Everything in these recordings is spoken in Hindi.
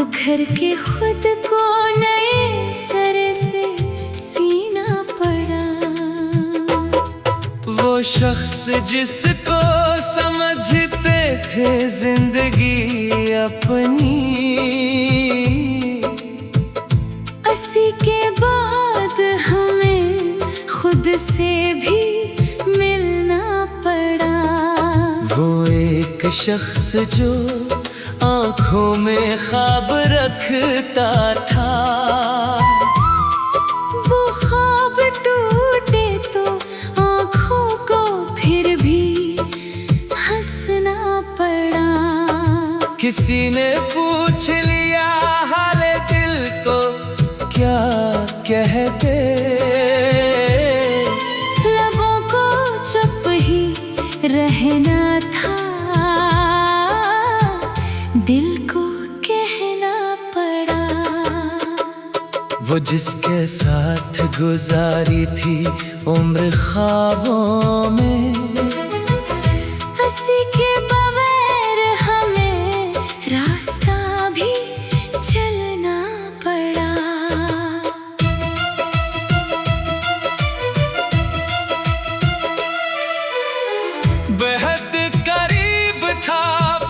घर के खुद को नए सर से सीना पड़ा। वो शख्स जिसको समझते थे जिंदगी अपनी, 80 के बाद हमें खुद से भी मिलना पड़ा। वो एक शख्स जो आँखों में ख्वाब रखता था, वो ख्वाब टूटे तो आँखों को फिर भी हंसना पड़ा। किसी ने पूछ लिया हाले दिल को क्या कहते, लबों को चुप ही रहना था, दिल को कहना पड़ा। वो जिसके साथ गुजारी थी उम्र ख्वाबों में, 80 के बगैर हमें रास्ता भी चलना पड़ा। बेहद करीब था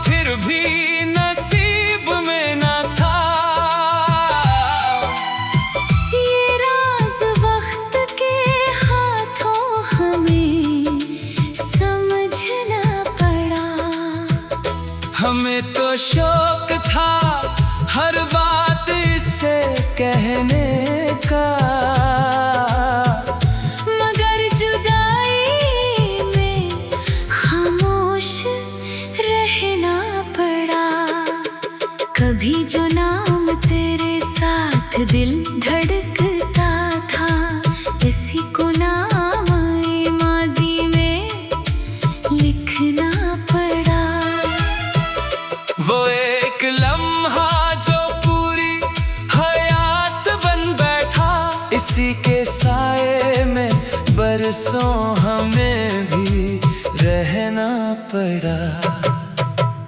फिर भी नसीब में ना था। ये राज वक्त के हाथों हमें समझना पड़ा। हमें तो शौक था हर बात इससे कहने का, मगर जुदाई में खामोश रहना पड़ा। कभी जो नाम तेरे साथ दिल धड़कता था, इसी को नाम माजी में लिखना पड़ा। वो एक लम्हा जो पूरी हयात बन बैठा, इसी के साए में बरसों हमें भी रहना पड़ा।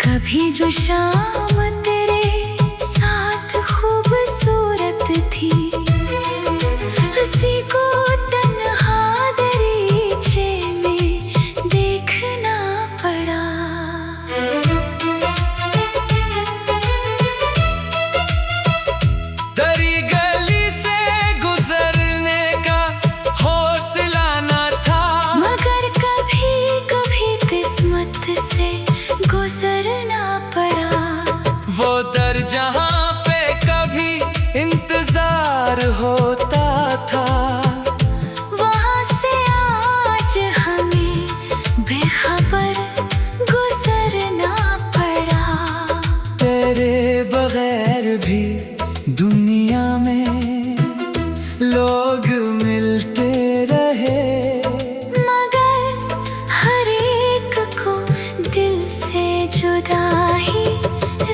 कभी जो शाम तेरे साथ खूबसूरत थी, हंसी को तन्हा दरीचे में देखना पड़ा। दरी गली से गुजरने का हौसला न था, मगर कभी कभी किस्मत से गुजरना पड़ा। वो दर जहाँ पे कभी इंतजार होता था, वहाँ से आज हमें बेखबर गुजरना पड़ा। तेरे बगैर भी दुनिया में लोग मिलते रहे, मगर हर एक को दिल से जुदा ही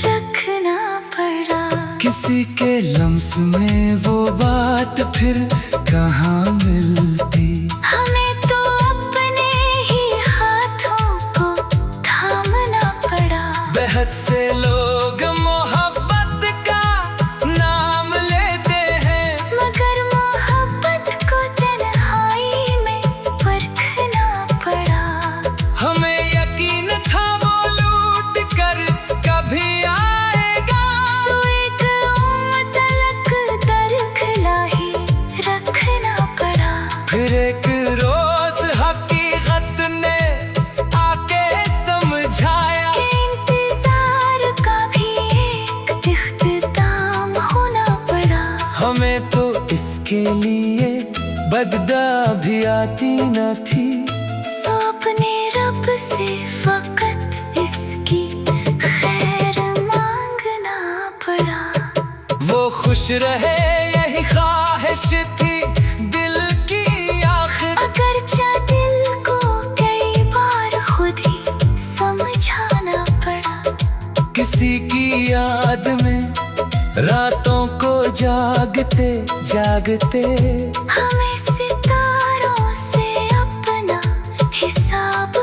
रखना पड़ा। किसी के लम्स में वो बात फिर कहाँ मिलती, हमें तो अपने ही हाथों को थामना पड़ा। बेहद से लोग मोहब्बत का नाम लेते हैं, मगर मोहब्बत को तन्हाई में परखना पड़ा। हमें यकीन था वो लूट कर कभी आएगा, सो एक तलक दरखला ही रखना पड़ा। फिर एक रोज हकीकत ने आके समझाया कि इंतजार का भी एक इख्तिताम होना पड़ा। हमें तो इसके लिए बगदा भी आती न थी, सो अपने रब से फकत इसकी खैर मांगना पड़ा। वो खुश रहे यही ख्वाहिश थी दिल की आखिर, अगरचे दिल को कई बार खुद ही समझाना पड़ा। किसी की याद में रातों को जागते जागते, हमें सितारों से अपना हिसाब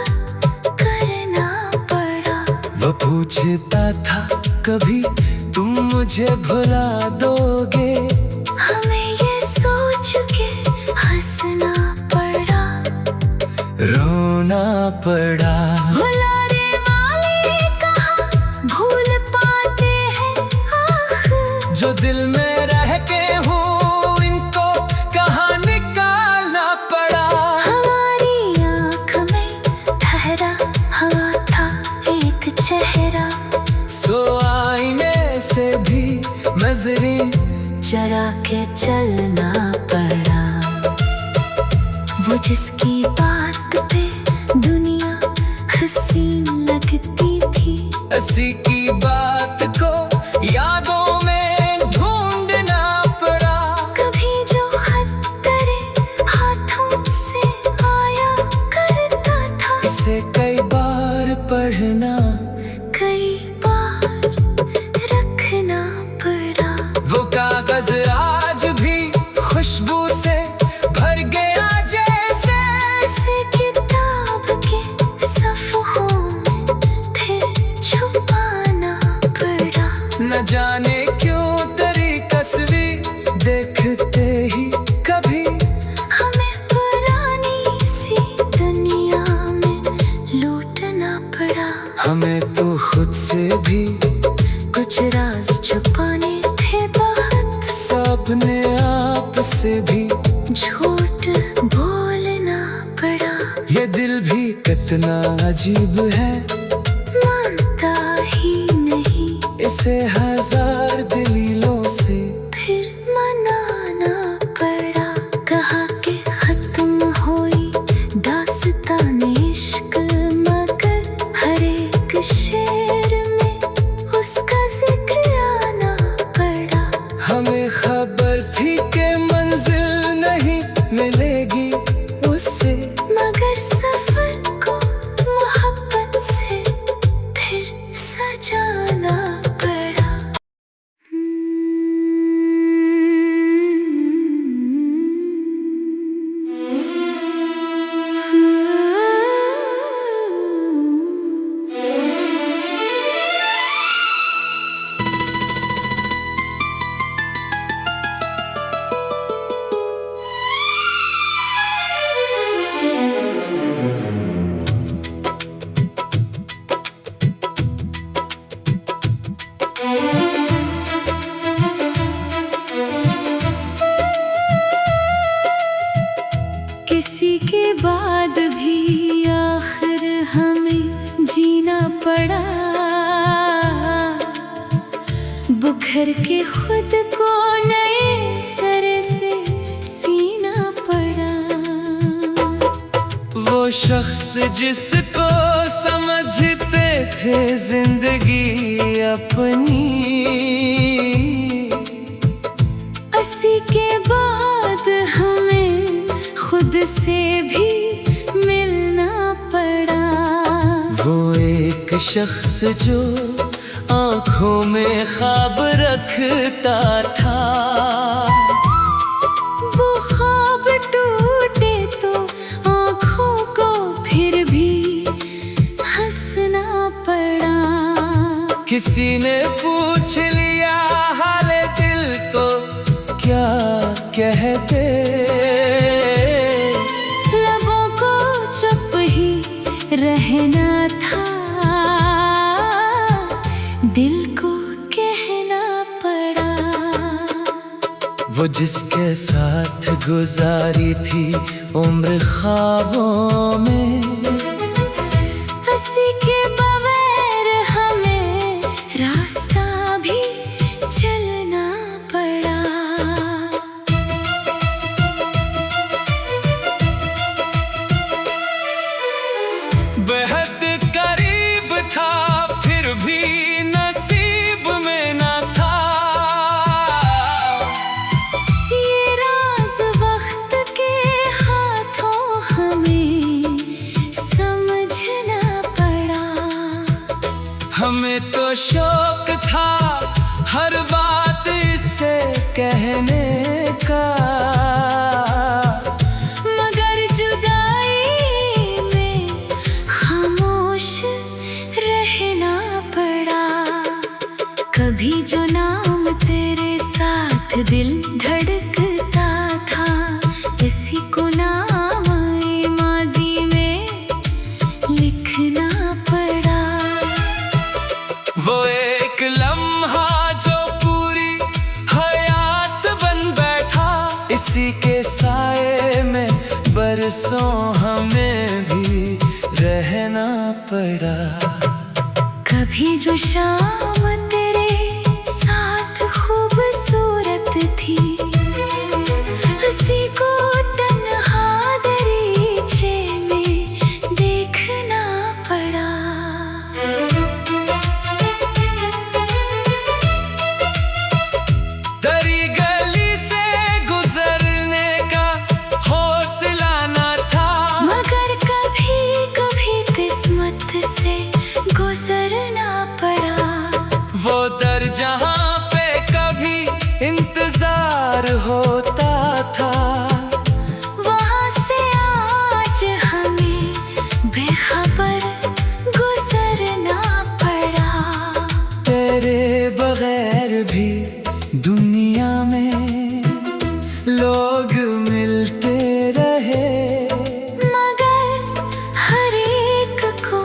करना पड़ा। वो पूछता था कभी तुम मुझे भुला दोगे। हमें ये सोच के हंसना पड़ा, रोना पड़ा। भुलाने वाले कहाँ भूल पाते हैं आखिर, जो दिल में रह के हूँ इनको कहाँ निकालना पड़ा। हमारी आँख में ठहरा हुआ था एक चेहरा, सो आईने से भी नजरें चरा के चलना पड़ा। वो जिसकी बात पे दुनिया हसीन लगती थी, हंसी की बात को यादों में ढूंढना पड़ा। कभी जो खत तेरे हाथों से आया करता था, इसे कई बार पढ़ना, कई बार रखना पड़ा। वो कागज आज भी खुशबू से भर गया जैसे। इसे किताब के सफ़ों में फिर छुपाना पड़ा। न जाने क्यों तेरी तस्वीर देखते ही कभी हमें पुरानी सी दुनिया में लूटना पड़ा। हमें तो खुद से भी कुछ राज छुपाने थे बहुत, अपने आप से भी झूठ बोलना पड़ा। ये दिल भी कितना अजीब है, मानता ही नहीं, इसे हजार दलीलों से फिर मनाना पड़ा। कहा कि खत्म हुई दास्तान इश्क, मगर हर एक शेर में उसका जिक्र आना पड़ा। हमें खबर थी कि मंजिल नहीं मिलेगी उससे, मगर सफर को मोहब्बत से फिर सजाना पड़ा। किसी के बाद भी आखिर हमें जीना पड़ा, बुखर के खुद को नए सिरे से सीना पड़ा। वो शख्स जिसको समझते थे जिंदगी अपनी, इसी के बाद हमें खुद से भी मिलना पड़ा। वो एक शख्स जो आँखों में ख्वाब रखता था, वो ख्वाब टूटे तो आँखों को फिर भी हंसना पड़ा। किसी ने पूछ लिया हाले दिल को क्या कहते, लबों को चुप ही रहना था, दिल को कहना पड़ा। वो जिसके साथ गुजारी थी उम्र ख्वाबों में, हंसी के बगैर हमें रास्ता भी चलना पड़ा। बेहद करीब था फिर भी नसीब में न था। ये राज वक्त के हाथों हमें समझना पड़ा। हमें तो शौक था हर बात इससे कहने का, मगर जुदाई में खामोश रहना पड़ा। कभी जो नाम दिल धड़कता था, इसी को नाम माजी में लिखना पड़ा। वो एक लम्हा जो पूरी हयात बन बैठा, इसी के साए में बरसों हमें भी रहना पड़ा। कभी जो शाम तेरे साथ खूबसूरत थी, उसी को तन्हा दरीचे में देखना पड़ा। दरी गली से गुजरने का हौसला न था, मगर कभी कभी किस्मत से गुजरना पड़ा। वो दर जहाँ पे कभी इंतजार होता था, वहाँ से आज हमें बेखबर गुजरना पड़ा। तेरे बगैर भी दुनिया में लोग मिलते रहे, मगर हर एक को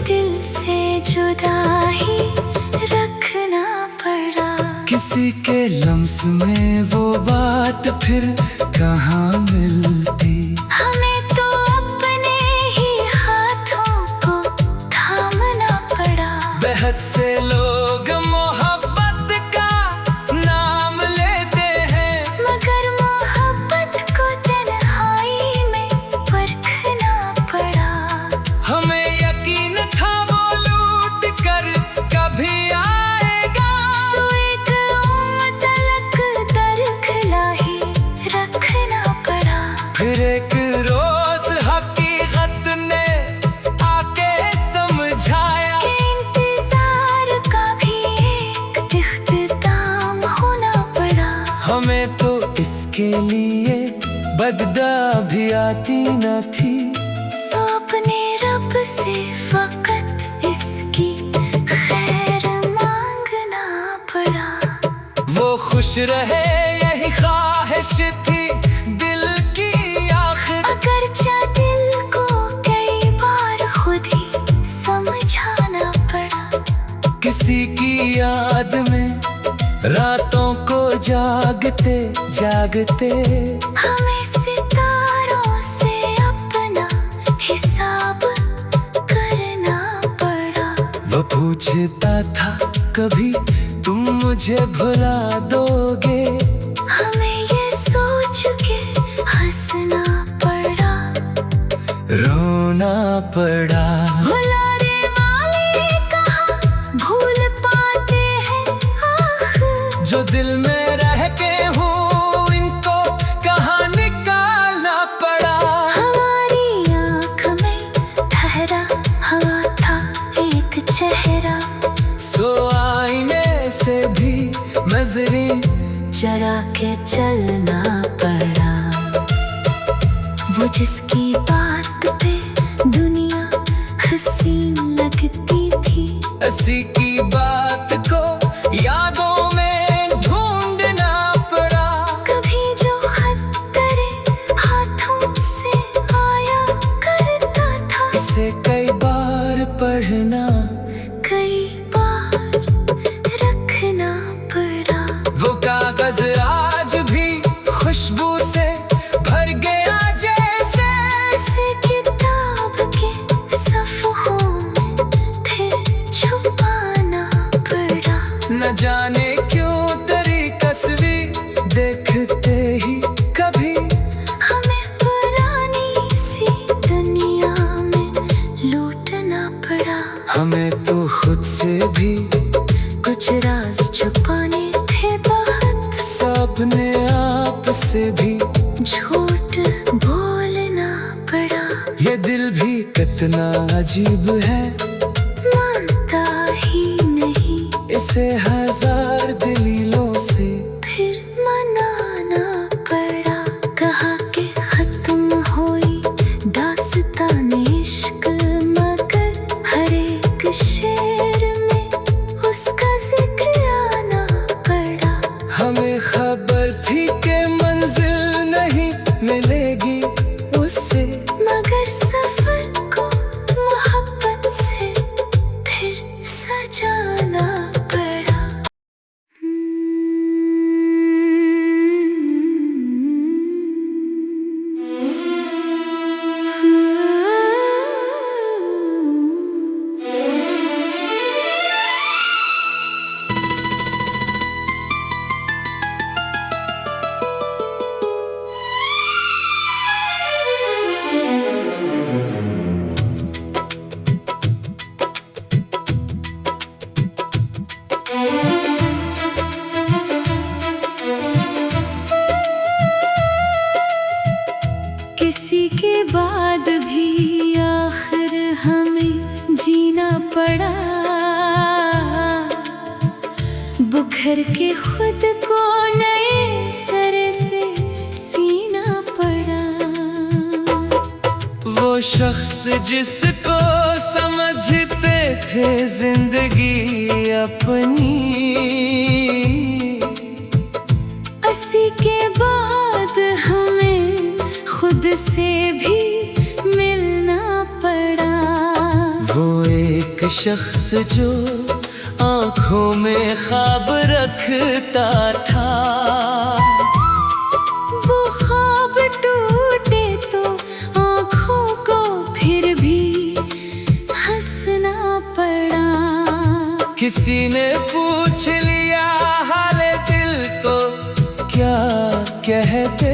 दिल से जुदा ही रखना पड़ा। किसी के लम्स में वो बात फिर कहाँ मिलती। हमें तो अपने ही हाथों को थामना पड़ा। बेहद से लोग मोहब्बत का नाम लेते हैं, मगर मोहब्बत को तन्हाई में परखना पड़ा। हमें यकीन था वो लूट कर कभी आएगा, सो एक तलक दरखला ही रखना पड़ा। फिर एक रोज हकीकत ने आके समझाया कि इंतजार का भी एक इख्तिताम होना पड़ा। हमें तो इसके लिए बगदा भी आती न थी, सो अपने रब से फकत इसकी खैर मांगना पड़ा। वो खुश रहे यही ख्वाहिश थी दिल की आखिर। अगरचे दिल को कई बार खुद ही समझाना पड़ा। किसी की याद में रातों को जागते जागते हमें सितारों से अपना हिसाब करना पड़ा। वो पूछता था कभी तुम मुझे भुला दोगे, हमें ये सोच के हंसना पड़ा। रोना पड़ा। भुलाने वाले कहाँ भूल पाते हैं आखिर। जो दिल में रह के हूँ इनको कहाँ निकालना पड़ा। हमारी आँख में ठहरा हवा था एक चेहरा, सो आईने से भी नजरें चरा के चलना पड़ा। वो जिसकी बात पे दुनिया हसीन लगती थी, हंसी की बात को यादों में ढूंढना पड़ा। कभी जो खत तेरे हाथों से आया करता था, इसे कई बार पढ़ना, कई बार रखना पड़ा। वो कागज आज भी खुशबू से भर गया जैसे, इस किताब के सफ़हों में फिर छुपाना पड़ा। न जाने क्यों तेरी तस्वीर देखते ही कभी हमें पुरानी सी दुनिया में लूटना पड़ा। हमें तो खुद से भी कुछ राज छुपाने थे बहुत, अपने आप से भी झूठ बोलना पड़ा। ये दिल भी कितना अजीब है, मानता ही नहीं, इसे हजार दलीलों से फिर मनाना पड़ा। कहा कि खत्म हुई दास्तान इश्क, मगर हर एक शेर में उसका जिक्र आना पड़ा। हमें खबर करके खुद को नए सिरे से सीना पड़ा। वो शख्स जिसको समझते थे जिंदगी अपनी, अस्सी के बाद हमें खुद से भी मिलना पड़ा। वो एक शख्स जो आँखों में ख्वाब रखता था, वो ख्वाब टूटे तो आँखों को फिर भी हंसना पड़ा। किसी ने पूछ लिया हाले दिल तो क्या कहते,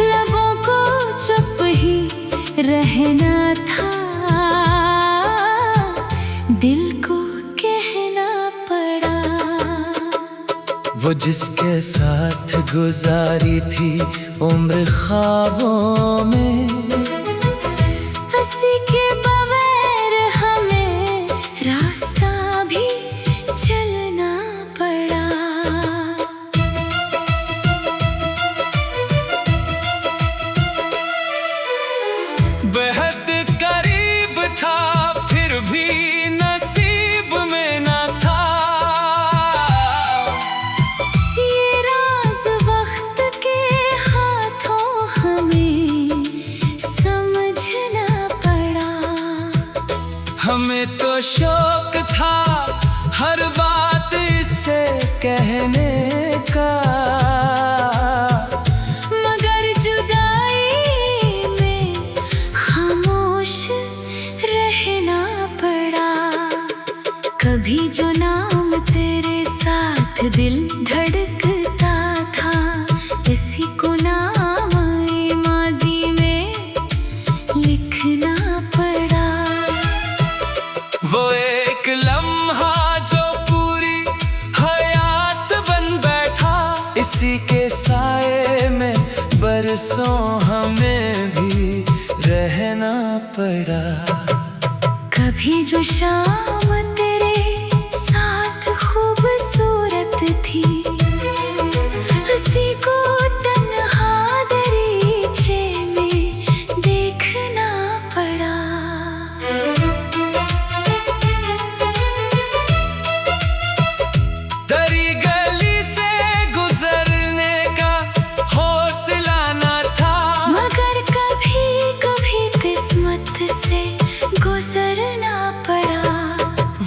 लबों को चुप ही रहना था, दिल को कहना पड़ा। वो जिसके साथ गुजारी थी उम्र ख्वाबों में, हंसी के बगैर हमें रास्ता भी चलना पड़ा। बेहद करीब था फिर भी नसीब में न था। ये राज वक्त के हाथों हमें समझना पड़ा। हमें तो शौक था हर बात इससे कहने का, मगर जुदाई में खामोश रहना पड़ा। कभी जो नाम तेरे साथ दिल धड़कता था, इसी को नाम माजी में लिखना पड़ा। वो एक लम्हा जो पूरी हयात बन बैठा, इसी के साए में बरसों हमें भी रहना पड़ा। कभी जो शाम तेरे साथ खूबसूरत थी, उसी को तन्हा दरीचे में देखना पड़ा। दरी गली से गुजरने का हौसला न था, मगर कभी कभी किस्मत से गुजरना पड़ा।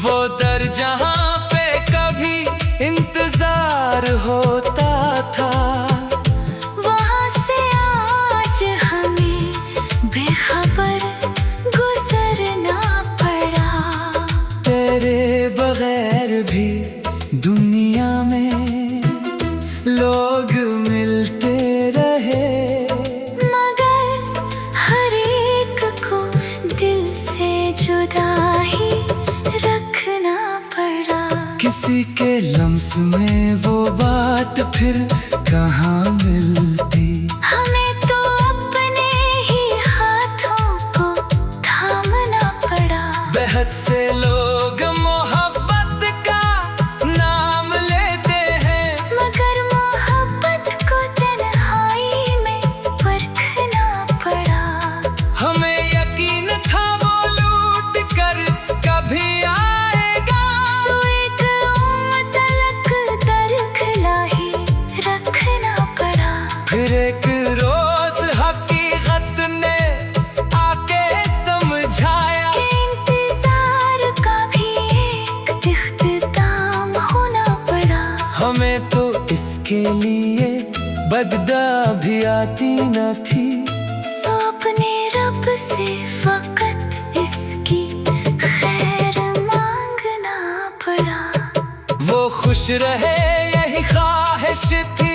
वो दर जहाँ पे कभी इंतजार होता था, वहाँ से आज हमें बेखबर गुजरना पड़ा। तेरे बगैर भी दुनिया में लोग मिलते रहे, मगर हर एक को दिल से जुदा ही रखना पड़ा। किसी के लम्स में वो बात फिर कहाँ मिलती, हमें तो अपने ही हाथों को थामना पड़ा। बेहद से लोग मोहब्बत का नाम लेते हैं, मगर मोहब्बत को तन्हाई में परखना पड़ा। हमें यकीन था वो लूट कर कभी आएगा, सो एक उम्र तलक दरखला ही रखना पड़ा। फिर एक रोज हकीकत ने आके समझाया कि इंतजार का भी एक इख्तिताम होना पड़ा। हमें तो इसके लिए बगदा भी आती न थी, सो अपने रब से फकत इसकी खैर मांगना पड़ा। वो खुश रहे यही ख्वाहिश थी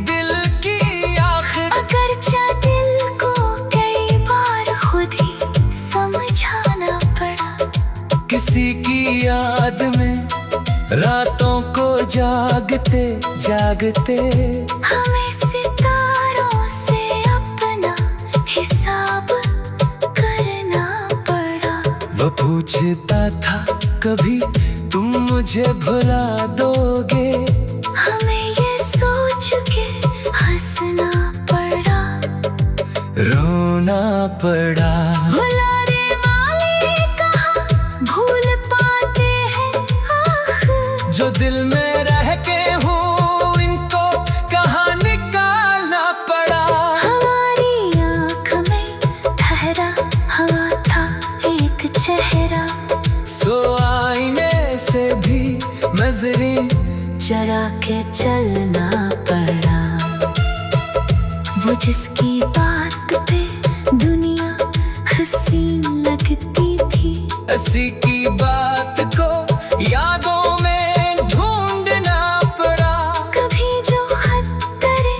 दिल की आखिर, अगरचे दिल को कई बार खुद ही समझाना पड़ा। किसी की याद में रातों को जागते जागते, हमें सितारों से अपना हिसाब करना पड़ा। वो पूछता था कभी तुम मुझे भुला दोगे। हमें ये सोच के हंसना पड़ा, रोना पड़ा। भुलाने वाले कहाँ भूल पाते हैं आखिर, जो दिल में रह के हूँ इनको कहाँ निकालना पड़ा। हमारी आँख में ठहरा हुआ था एक चेहरा, सो आईने से भी नजरें चरा के चलना पड़ा। वो जिसकी बात पे दुनिया हसीन लगती थी, हंसी की बात को यादों में ढूंढना पड़ा। कभी जो खत तेरे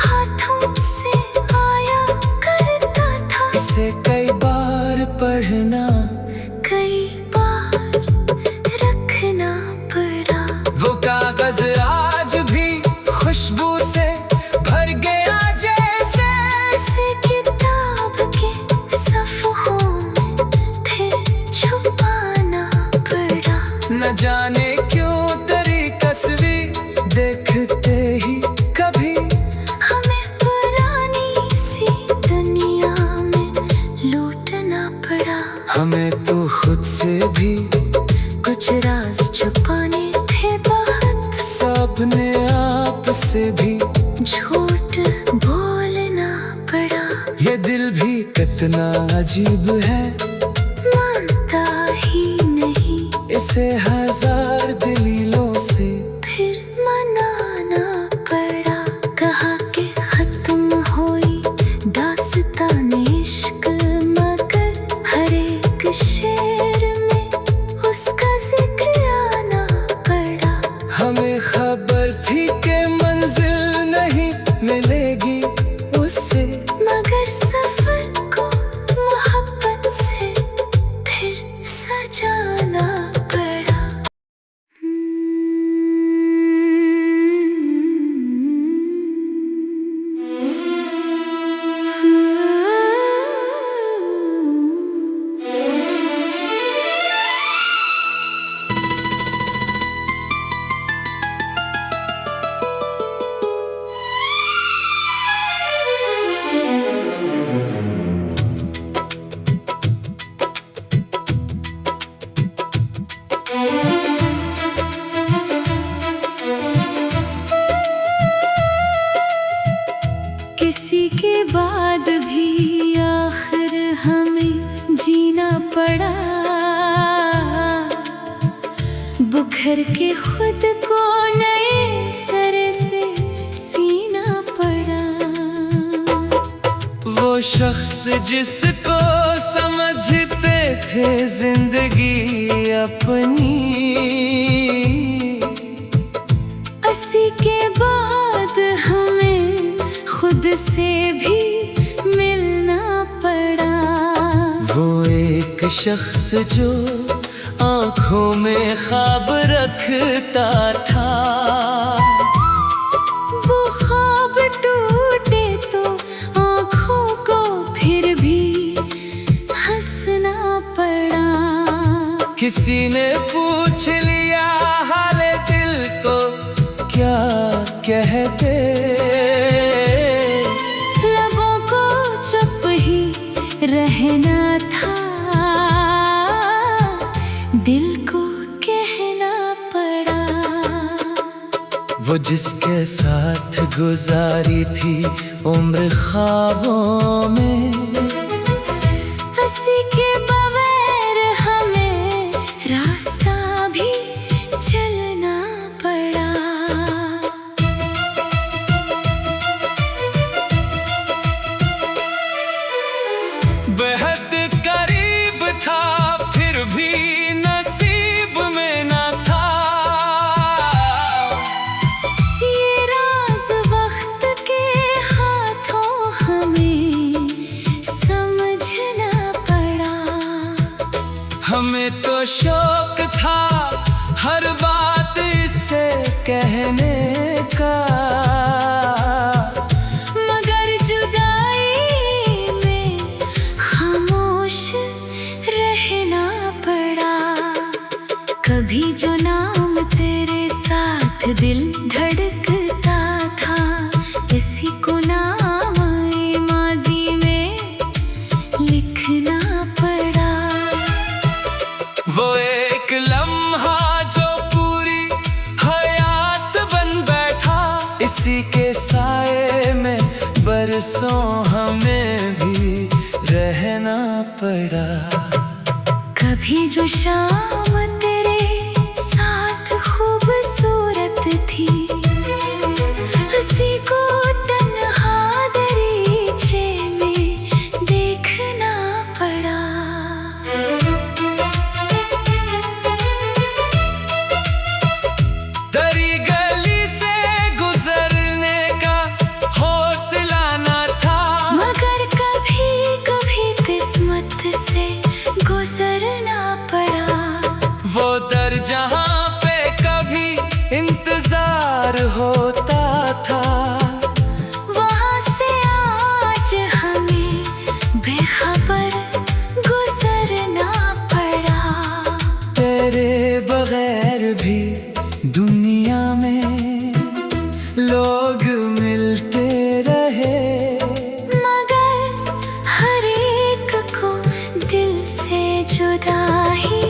हाथों से आया करता था, इसे कई बार पढ़ना, कई बार रखना पड़ा। वो कागज आज भी खुशबू से भर गया जैसे, इसे किताब के सफ़ों में फिर छुपाना पड़ा। न जाने क्यों तेरी तस्वीर देखते ही कभी हमें पुरानी सी दुनिया में लूटना पड़ा। हमें तो खुद से भी कुछ राज छुपाने थे बहुत, सबने आप से भी झूठ बोलना पड़ा। ये दिल भी कितना अजीब है, मानता ही नहीं, इसे हजार दलीलों से फिर मनाना पड़ा। कहा कि खत्म हुई दास्तान इश्क, मगर हर एक शेर में उसका जिक्र आना पड़ा। हमें खबर थी कि मंजिल नहीं मिलेगी उससे, मगर सफर को मोहब्बत से फिर सजाना पड़ा। किसी के बाद भी आखिर हमें जीना पड़ा, बुखर के खुद को नए सिरे से सीना पड़ा। वो शख्स जिसको समझते थे जिंदगी अपनी, अस्सी के बाद हमें खुद से भी मिलना पड़ा। वो एक शख्स जो आँखों में ख्वाब रखता था, वो ख्वाब टूटे तो आँखों को फिर भी हंसना पड़ा। किसी ने पूछ लिया हाले दिल को क्या कहते, लबों को चुप ही रहना था, दिल को कहना पड़ा। वो जिसके साथ गुजारी थी उम्र ख्वाबों में, हंसी के बगैर हमें रास्ता भी चलना पड़ा। बेहद करीब था फिर भी नसीब में न था। ये राज वक्त के हाथों हमें समझना पड़ा। हमें तो शौक था हर बात इससे कहने का, मगर जुदाई में खामोश रहना पड़ा। कभी जो ना दिल धड़कता था, इसी को नाम माजी में लिखना पड़ा। वो एक लम्हा जो पूरी हयात बन बैठा, इसी के साए में बरसों हमें भी रहना पड़ा। कभी जो शाम तेरे साथ खूबसूरत थी, उसी को तन्हा दरीचे में देखना पड़ा। दरी गली से गुजरने का हौसला न था, मगर कभी कभी किस्मत से गुजरना पड़ा। वो दर जहाँ पे कभी इंतजार होता था, वहाँ से आज हमें बेखबर गुजरना पड़ा। तेरे बगैर भी दुनिया में लोग मिलते रहे, मगर हर एक को दिल से जुदा ही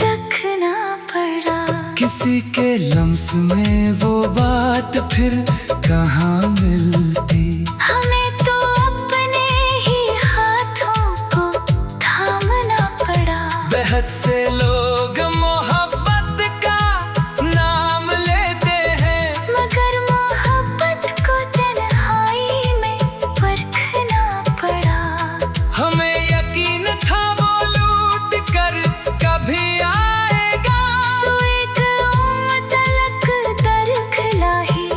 रखना पड़ा। किसी के लम्स में वो बात फिर कहाँ मिलती, हमें तो अपने ही हाथों को थामना पड़ा। बेहद से लोग मोहब्बत का नाम लेते हैं, मगर मोहब्बत को तन्हाई में परखना पड़ा। हमें यकीन था वो लूट कर कभी आएगा, सो एक तलक दरखला ही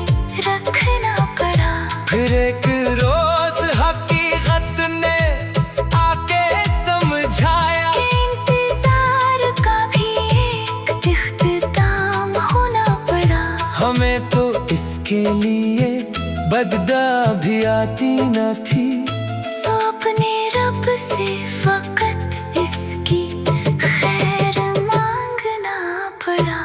रखना पड़ा। फिर एक रोज हकीकत ने आके समझाया कि इंतजार का भी एक इख्तिताम होना पड़ा। हमें तो इसके लिए बगदा भी आती न थी, सो अपने रब से फकत इसकी खैर मांगना पड़ा।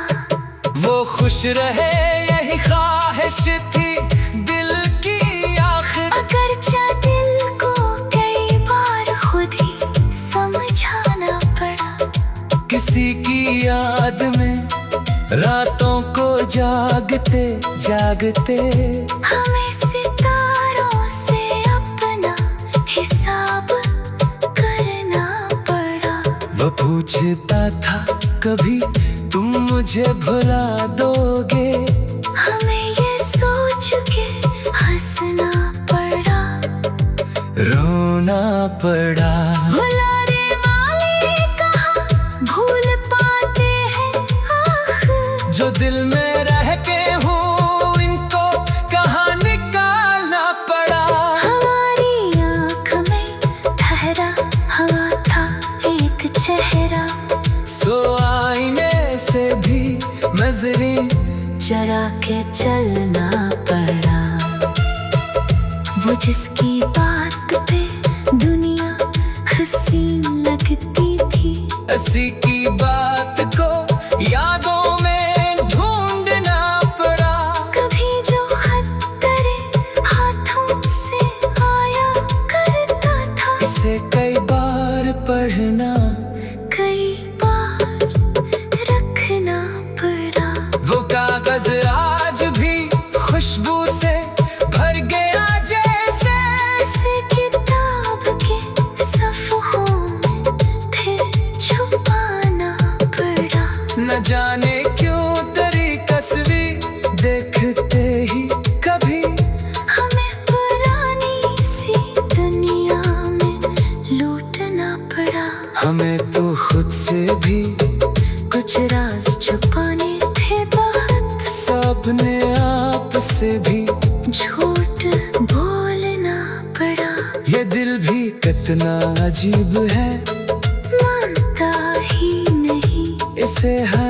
वो खुश रहे यही ख्वाहिश थी दिल की आखिर, अगरचे दिल को कई बार खुद ही समझाना पड़ा। किसी की याद में रातों को जागते जागते हमें सितारों से अपना हिसाब करना पड़ा। वो पूछता था कभी तुम मुझे भुला दोगे, हमें ये सोच के हंसना पड़ा। रोना पड़ा। भुलाने वाले कहाँ भूल पाते हैं आखिर, जो दिल में रह के हूँ इनको कहाँ निकालना पड़ा। हमारी आँख में ठहरा हुआ था एक चेहरा, सो आईने से भी नजरें चरा के चलना पड़ा। वो जिसकी बात पे दुनिया हसीन लगती थी, हंसी की बात को यादों में ढूंढना पड़ा। कभी जो खत तेरे हाथों से आया करता था, इसे कई बार पढ़ना, कई बार रखना पड़ा। वो कागज आज भी खुशबू से भर गया जैसे, इस किताब के सफ़हों में थे छुपाना पड़ा। न जाने क्यों तेरी तस्वीर देखते ही कभी हमें पुरानी सी दुनिया में लूटना पड़ा। हमें तो खुद से भी कुछ राज छुपाने थे बहुत, अपने आप से भी झूठ बोलना पड़ा। ये दिल भी कितना अजीब है, मानता ही नहीं इसे हर